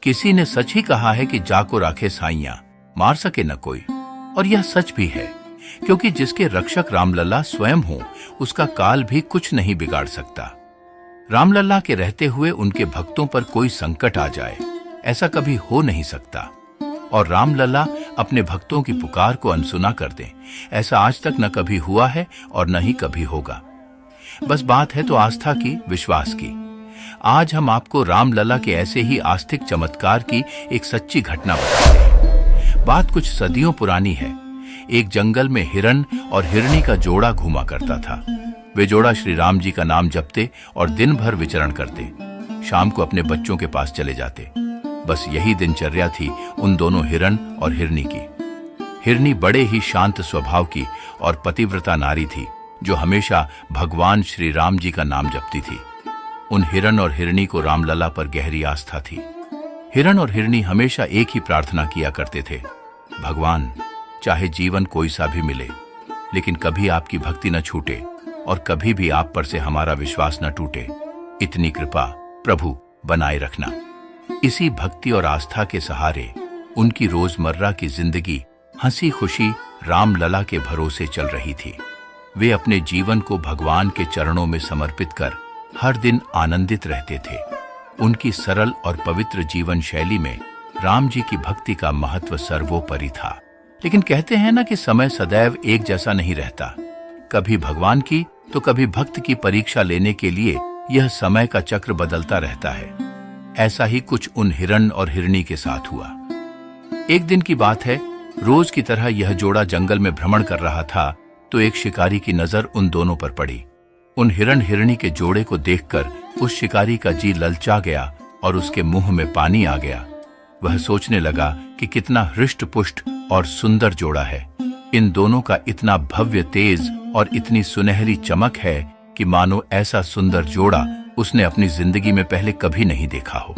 किसी ने सच ही कहा है कि जाको राखे साइयां, मार सके न कोई। और यह सच भी है, क्योंकि जिसके रक्षक रामलला स्वयं हो, उसका काल भी कुछ नहीं बिगाड़ सकता। रामलला के रहते हुए उनके भक्तों पर कोई संकट आ जाए, ऐसा कभी हो नहीं सकता। और रामलला अपने भक्तों की पुकार को अनसुना कर दें, ऐसा आज तक न कभी हुआ है और न ही कभी होगा। बस बात है तो आस्था की, विश्वास की। आज हम आपको रामलला के ऐसे ही आस्तिक चमत्कार की एक सच्ची घटना बताते हैं। बात कुछ सदियों पुरानी है। एक जंगल में हिरण और हिरनी का जोड़ा घूमा करता था। वे जोड़ा श्री राम जी का नाम जपते और दिन भर विचरण करते। शाम को अपने बच्चों के पास चले जाते। बस यही दिनचर्या थी उन दोनों हिरण और हिरनी की। हिरनी बड़े ही शांत स्वभाव की और पतिव्रता नारी थी, जो हमेशा भगवान श्री राम जी का नाम जपती थी। उन हिरण और हिरनी को रामलला पर गहरी आस्था थी। हिरण और हिरनी हमेशा एक ही प्रार्थना किया करते थे, भगवान, चाहे जीवन कोई सा भी मिले, लेकिन कभी आपकी भक्ति न छूटे और कभी भी आप पर से हमारा विश्वास न टूटे। इतनी कृपा प्रभु बनाए रखना। इसी भक्ति और आस्था के सहारे उनकी रोजमर्रा की जिंदगी हंसी खुशी रामलला के भरोसे चल रही थी। वे अपने जीवन को भगवान के चरणों में समर्पित कर हर दिन आनंदित रहते थे। उनकी सरल और पवित्र जीवन शैली में राम जी की भक्ति का महत्व सर्वोपरि था। लेकिन कहते हैं ना कि समय सदैव एक जैसा नहीं रहता। कभी भगवान की तो कभी भक्त की परीक्षा लेने के लिए यह समय का चक्र बदलता रहता है। ऐसा ही कुछ उन हिरण और हिरनी के साथ हुआ। एक दिन की बात है, रोज की तरह यह जोड़ा जंगल में भ्रमण कर रहा था तो एक शिकारी की नजर उन दोनों पर पड़ी। उन हिरण हिरनी के जोड़े को देखकर उस शिकारी का जी ललचा गया और उसके मुंह में पानी आ गया। वह सोचने लगा कि कितना हृष्ट पुष्ट और सुंदर जोड़ा है। इन दोनों का इतना भव्य तेज और इतनी सुनहरी चमक है कि मानो ऐसा सुंदर जोड़ा उसने अपनी जिंदगी में पहले कभी नहीं देखा हो।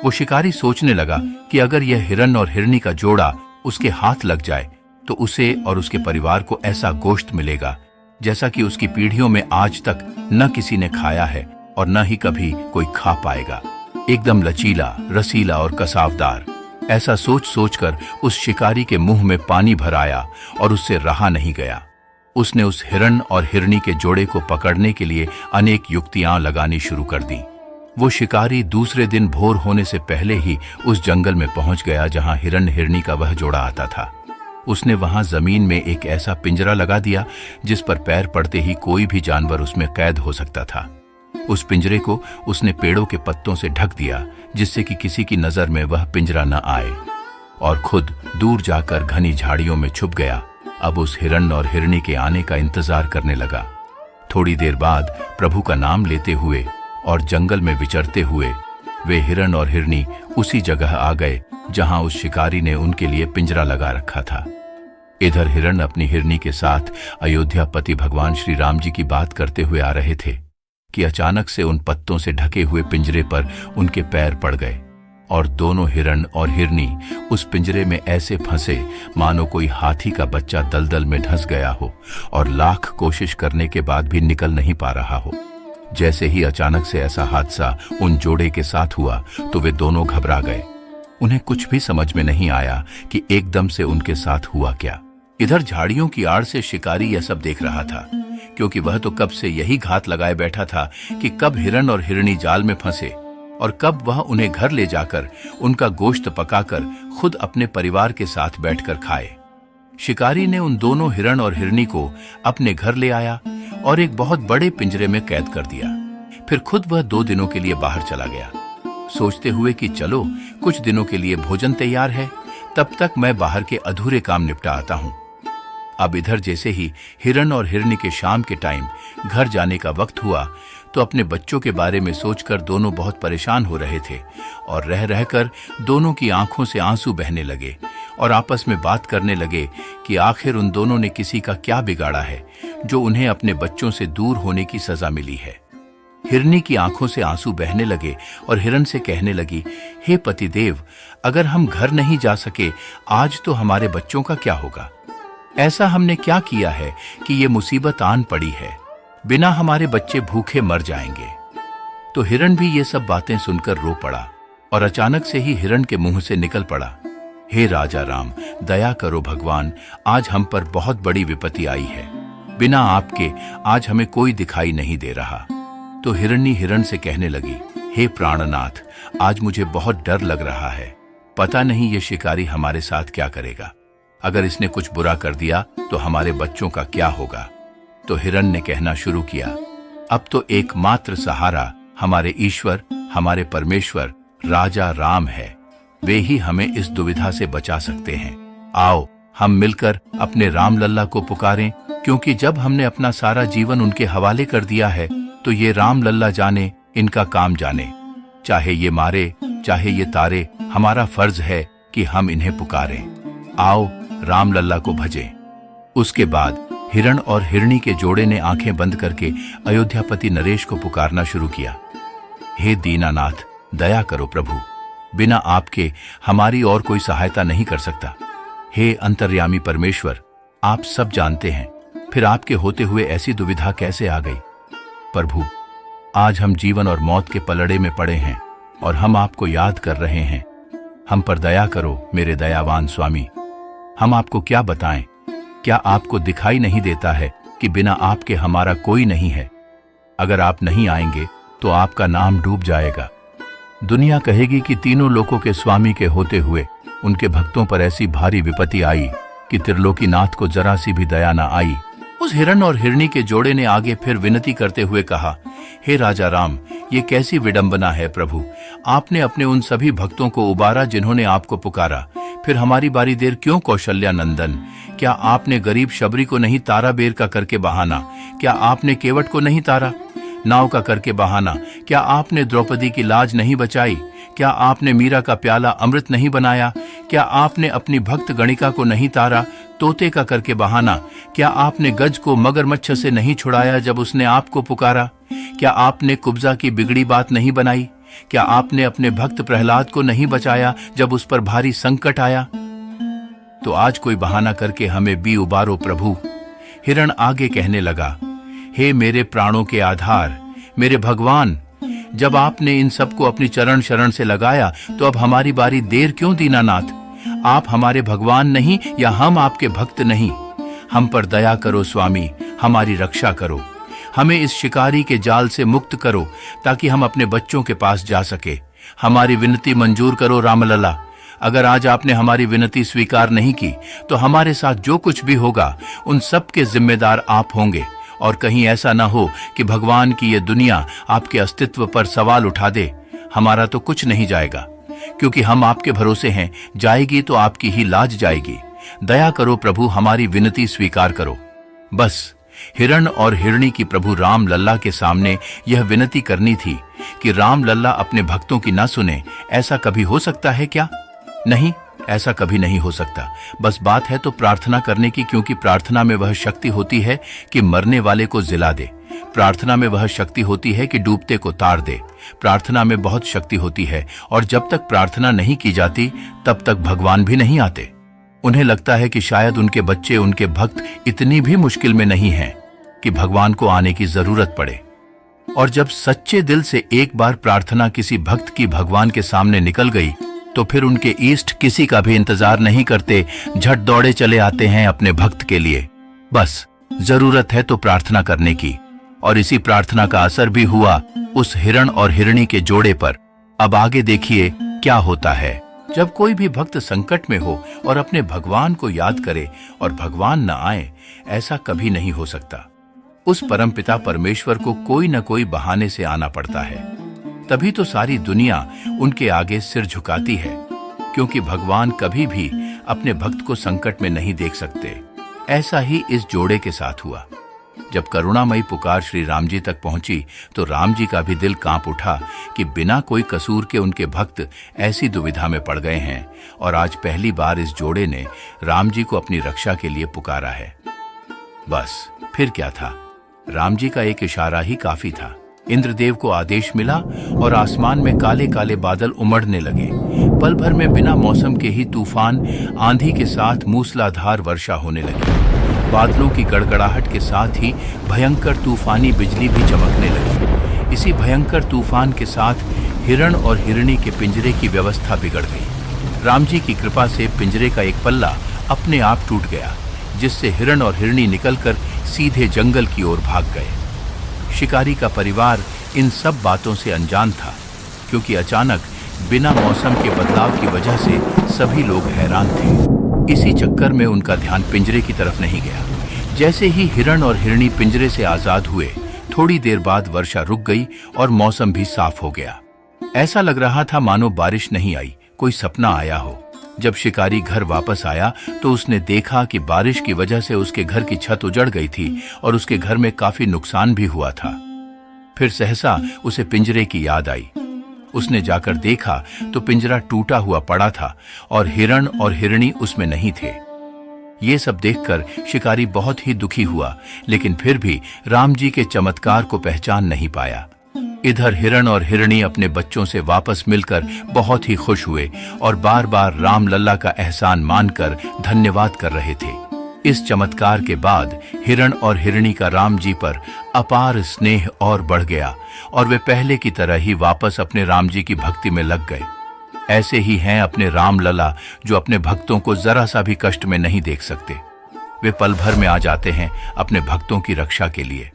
वो शिकारी सोचने लगा कि अगर यह हिरण और हिरनी का जोड़ा उसके हाथ लग जाए तो उसे और उसके परिवार को ऐसा गोश्त मिलेगा जैसा कि उसकी पीढ़ियों में आज तक न किसी ने खाया है और न ही कभी कोई खा पाएगा। एकदम लचीला, रसीला और कसावदार। ऐसा सोच सोचकर उस शिकारी के मुंह में पानी भर आया और उससे रहा नहीं गया। उसने उस हिरण और हिरनी के जोड़े को पकड़ने के लिए अनेक युक्तियां लगानी शुरू कर दी। वो शिकारी दूसरे दिन भोर होने से पहले ही उस जंगल में पहुंच गया जहां हिरण हिरनी का वह जोड़ा आता था। उसने वहां जमीन में एक ऐसा पिंजरा लगा दिया जिस पर पैर पड़ते ही कोई भी जानवर उसमें कैद हो सकता था। उस पिंजरे को उसने पेड़ों के पत्तों से ढक दिया जिससे कि किसी की नजर में वह पिंजरा न आए, और खुद दूर जाकर घनी झाड़ियों में छुप गया। अब उस हिरण और हिरनी के आने का इंतजार करने लगा। थोड़ी देर बाद प्रभु का नाम लेते हुए और जंगल में विचरते हुए वे हिरण और हिरनी उसी जगह आ गए जहां उस शिकारी ने उनके लिए पिंजरा लगा रखा था। इधर हिरण अपनी हिरनी के साथ अयोध्यापति भगवान श्री राम जी की बात करते हुए आ रहे थे कि अचानक से उन पत्तों से ढके हुए पिंजरे पर उनके पैर पड़ गए और दोनों हिरण और हिरनी उस पिंजरे में ऐसे फंसे मानो कोई हाथी का बच्चा दलदल में धंस गया हो और लाख कोशिश करने के बाद भी निकल नहीं पा रहा हो। जैसे ही अचानक से ऐसा हादसा उन जोड़े के साथ हुआ तो वे दोनों घबरा गए। उन्हें कुछ भी समझ में नहीं आया कि एकदम से उनके साथ हुआ क्या। इधर झाड़ियों की आड़ से शिकारी यह सब देख रहा था, क्योंकि वह तो कब से यही घात लगाए बैठा था कि कब हिरण और हिरनी जाल में फंसे और कब वह उन्हें घर ले जाकर उनका गोश्त पकाकर खुद अपने परिवार के साथ बैठकर खाए। शिकारी ने उन दोनों हिरण और हिरनी को अपने घर ले आया और एक बहुत बड़े पिंजरे में कैद कर दिया। फिर खुद वह 2 दिनों के लिए बाहर चला गया, सोचते हुए कि चलो कुछ दिनों के लिए भोजन तैयार है, तब तक मैं बाहर के अधूरे काम निपटा आता हूं। अब इधर जैसे ही हिरण और हिरनी के शाम के टाइम घर जाने का वक्त हुआ तो अपने बच्चों के बारे में सोचकर दोनों बहुत परेशान हो रहे थे और रह रहकर दोनों की आंखों से आंसू बहने लगे और आपस में बात करने लगे कि आखिर उन दोनों ने किसी का क्या बिगाड़ा है जो उन्हें अपने बच्चों से दूर होने की सजा मिली है। हिरनी की आंखों से आंसू बहने लगे और हिरण से कहने लगी, हे पतिदेव, अगर हम घर नहीं जा सके आज तो हमारे बच्चों का क्या होगा? ऐसा हमने क्या किया है कि ये मुसीबत आन पड़ी है? बिना हमारे बच्चे भूखे मर जाएंगे। तो हिरण भी ये सब बातें सुनकर रो पड़ा और अचानक से ही हिरण के मुंह से निकल पड़ा, हे राजा राम, दया करो भगवान, आज हम पर बहुत बड़ी विपत्ति आई है। बिना आपके आज हमें कोई दिखाई नहीं दे रहा। तो हिरणी हिरण से कहने लगी, हे प्राणनाथ, आज मुझे बहुत डर लग रहा है। पता नहीं ये शिकारी हमारे साथ क्या करेगा। अगर इसने कुछ बुरा कर दिया तो हमारे बच्चों का क्या होगा। तो हिरण ने कहना शुरू किया, अब तो एकमात्र सहारा हमारे ईश्वर, हमारे परमेश्वर राजा राम है। वे ही हमें इस दुविधा से बचा सकते हैं। आओ हम मिलकर अपने राम लल्ला को पुकारें, क्योंकि जब हमने अपना सारा जीवन उनके हवाले कर दिया है तो ये राम लल्ला जाने, इनका काम जाने। चाहे ये मारे, चाहे ये तारे, हमारा फर्ज है कि हम इन्हें पुकारें। आओ राम लल्ला को भजें। उसके बाद हिरण और हिरणी के जोड़े ने आंखें बंद करके अयोध्यापति नरेश को पुकारना शुरू किया, हे दीनानाथ, दया करो प्रभु, बिना आपके हमारी और कोई सहायता नहीं कर सकता। हे अंतर्यामी परमेश्वर, आप सब जानते हैं, फिर आपके होते हुए ऐसी दुविधा कैसे आ गई। प्रभु, आज हम जीवन और मौत के पलड़े में पड़े हैं और हम आपको याद कर रहे हैं। हम पर दया करो मेरे दयावान स्वामी। हम आपको क्या बताएं, क्या आपको दिखाई नहीं देता है कि बिना आपके हमारा कोई नहीं है। अगर आप नहीं आएंगे तो आपका नाम डूब जाएगा। दुनिया कहेगी कि तीनों लोकों के स्वामी के होते हुए उनके भक्तों पर ऐसी भारी विपत्ति आई कि त्रिलोकीनाथ को जरा सी भी दया न आई। उस हिरण और हिरणी के जोड़े ने आगे फिर विनती करते हुए कहा, हे राजा राम, ये कैसी विडंबना है प्रभु। आपने अपने उन सभी भक्तों को उबारा जिन्होंने आपको पुकारा, फिर हमारी बारी देर क्यों कौशल्या नंदन। क्या आपने गरीब शबरी को नहीं तारा बेर का करके बहाना? क्या आपने केवट को नहीं तारा नाव का करके बहाना? क्या आपने द्रौपदी की लाज नहीं बचाई? क्या आपने मीरा का प्याला अमृत नहीं बनाया? क्या आपने अपनी भक्त गणिका को नहीं तारा तोते का करके बहाना? क्या आपने गज को मगरमच्छ से नहीं छुड़ाया जब उसने आपको पुकारा? क्या आपने कुब्जा की बिगड़ी बात नहीं बनाई? क्या आपने अपने भक्त प्रहलाद को नहीं बचाया जब उस पर भारी संकट आया? तो आज कोई बहाना करके हमें भी उबारो प्रभु। हिरण आगे कहने लगा, हे मेरे प्राणों के आधार, मेरे भगवान, जब आपने इन सबको अपनी चरण शरण से लगाया तो अब हमारी बारी देर क्यों दीनानाथ? आप हमारे भगवान नहीं या हम आपके भक्त नहीं? हम पर दया करो स्वामी, हमारी रक्षा करो। हमें इस शिकारी के जाल से मुक्त करो ताकि हम अपने बच्चों के पास जा सके। हमारी विनती मंजूर करो रामलला। अगर आज आपने हमारी विनती स्वीकार नहीं की तो हमारे साथ जो कुछ भी होगा उन सब के जिम्मेदार आप होंगे। और कहीं ऐसा न हो कि भगवान की ये दुनिया आपके अस्तित्व पर सवाल उठा दे। हमारा तो कुछ नहीं जाएगा, क्योंकि हम आपके भरोसे हैं। जाएगी तो आपकी ही लाज जाएगी। दया करो प्रभु, हमारी विनती स्वीकार करो। बस हिरण और हिरणी की प्रभु राम लल्ला के सामने यह विनती करनी थी कि राम लल्ला अपने भक्तों की ना सुने। ऐसा कभी हो सकता है क्या? नहीं, ऐसा कभी नहीं हो सकता। बस बात है तो प्रार्थना करने की, क्योंकि प्रार्थना में वह शक्ति होती है कि मरने वाले को जिला दे। प्रार्थना में वह शक्ति होती है कि डूबते को तार दे। प्रार्थना में बहुत शक्ति होती है, और जब तक प्रार्थना नहीं की जाती तब तक भगवान भी नहीं आते। उन्हें लगता है कि शायद उनके बच्चे, उनके भक्त इतनी भी मुश्किल में नहीं हैं कि भगवान को आने की जरूरत पड़े। और जब सच्चे दिल से एक बार प्रार्थना किसी भक्त की भगवान के सामने निकल गई तो फिर उनके इष्ट किसी का भी इंतजार नहीं करते, झट दौड़े चले आते हैं अपने भक्त के लिए। बस जरूरत है तो प्रार्थना करने की। और इसी प्रार्थना का असर भी हुआ उस हिरण और हिरणी के जोड़े पर। अब आगे देखिए क्या होता है। जब कोई भी भक्त संकट में हो और अपने भगवान को याद करे और भगवान न आए, ऐसा कभी नहीं हो सकता। उस परमपिता परमेश्वर को कोई न कोई बहाने से आना पड़ता है। तभी तो सारी दुनिया उनके आगे सिर झुकाती है, क्योंकि भगवान कभी भी अपने भक्त को संकट में नहीं देख सकते। ऐसा ही इस जोड़े के साथ हुआ। जब करुणामयी पुकार श्री राम जी तक पहुंची तो राम जी का भी दिल कांप उठा कि बिना कोई कसूर के उनके भक्त ऐसी दुविधा में पड़ गए हैं, और आज पहली बार इस जोड़े ने राम जी को अपनी रक्षा के लिए पुकारा है। बस फिर क्या था, राम जी का एक इशारा ही काफी था। इंद्रदेव को आदेश मिला और आसमान में काले काले बादल उमड़ने लगे। पल भर में बिना मौसम के ही तूफान आंधी के साथ मूसलाधार वर्षा होने लगी। बादलों की गड़गड़ाहट के साथ ही भयंकर तूफानी बिजली भी चमकने लगी। इसी भयंकर तूफान के साथ हिरण और हिरणी के पिंजरे की व्यवस्था बिगड़ गई। राम जी की कृपा से पिंजरे का एक पल्ला अपने आप टूट गया, जिससे हिरण और हिरणी निकलकर सीधे जंगल की ओर भाग गए। शिकारी का परिवार इन सब बातों से अनजान था, क्योंकि अचानक बिना मौसम के बदलाव की वजह से सभी लोग हैरान थे। इसी चक्कर में उनका ध्यान पिंजरे की तरफ नहीं गया। जैसे ही हिरण और हिरणी पिंजरे से आजाद हुए, थोड़ी देर बाद वर्षा रुक गई और मौसम भी साफ हो गया। ऐसा लग रहा था मानो बारिश नहीं आई, कोई सपना आया हो। जब शिकारी घर वापस आया तो उसने देखा कि बारिश की वजह से उसके घर की छत उजड़ गई थी और उसके घर में काफी नुकसान भी हुआ था। फिर सहसा उसे पिंजरे की याद आई। उसने जाकर देखा तो पिंजरा टूटा हुआ पड़ा था और हिरण और हिरणी उसमें नहीं थे। ये सब देखकर शिकारी बहुत ही दुखी हुआ, लेकिन फिर भी राम जी के चमत्कार को पहचान नहीं पाया। इधर हिरण और हिरणी अपने बच्चों से वापस मिलकर बहुत ही खुश हुए और बार बार राम लल्ला का एहसान मानकर धन्यवाद कर रहे थे। इस चमत्कार के बाद हिरण और हिरणी का राम जी पर अपार स्नेह और बढ़ गया और वे पहले की तरह ही वापस अपने राम जी की भक्ति में लग गए। ऐसे ही हैं अपने राम लला, जो अपने भक्तों को जरा सा भी कष्ट में नहीं देख सकते। वे पल भर में आ जाते हैं अपने भक्तों की रक्षा के लिए।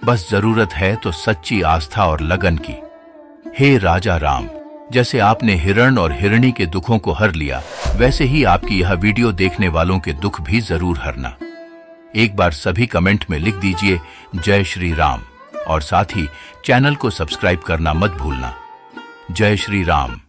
बस जरूरत है तो सच्ची आस्था और लगन की। हे राजा राम, जैसे आपने हिरण और हिरणी के दुखों को हर लिया, वैसे ही आपकी यह वीडियो देखने वालों के दुख भी जरूर हरना। एक बार सभी कमेंट में लिख दीजिए जय श्री राम और साथ ही चैनल को सब्सक्राइब करना मत भूलना। जय श्री राम।